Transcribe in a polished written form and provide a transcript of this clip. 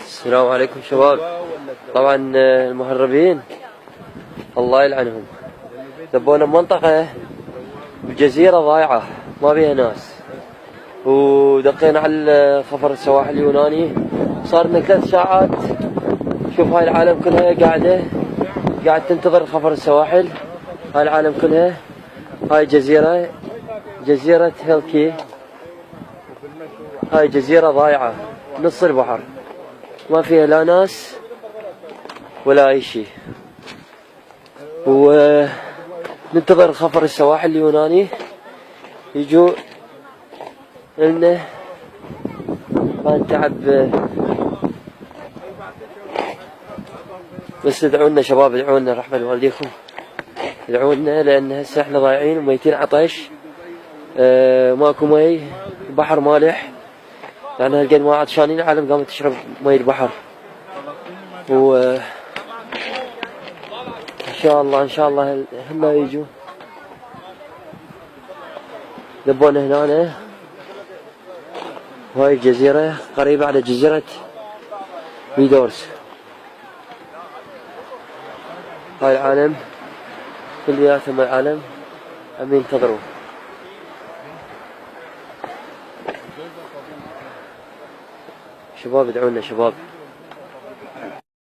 السلام عليكم شباب. طبعا المهربين الله يلعنهم ذبونا بمنطقة بجزيرة ضايعة ما بيها ناس، ودقينا على خفر السواحل اليوناني. صار لنا 3 ساعات. شوف هاي العالم كلها قاعد تنتظر خفر السواحل. هاي العالم كلها. هاي جزيرة هيلكي. هاي جزيرة ضايعة نص البحر، ما فيها لا ناس ولا اي شيء، وننتظر خفر السواحل اليوناني يجوا لنا. ما نتعب، بس ادعونا شباب، ادعونا رحمة والديكم، ادعونا لان هسه احنا ضايعين وميتين عطش. ماكو مي، البحر مالح، يعني هالقد ما عطشانين العالم قامت تشرب مي البحر. و ان شاء الله هم يجوا. ذبونا هنا، وهاي الجزيرة قريبة على جزيرة ميدورس. هاي العالم كلياتهم العالم عم ينتظروا. شباب ادعونا شباب.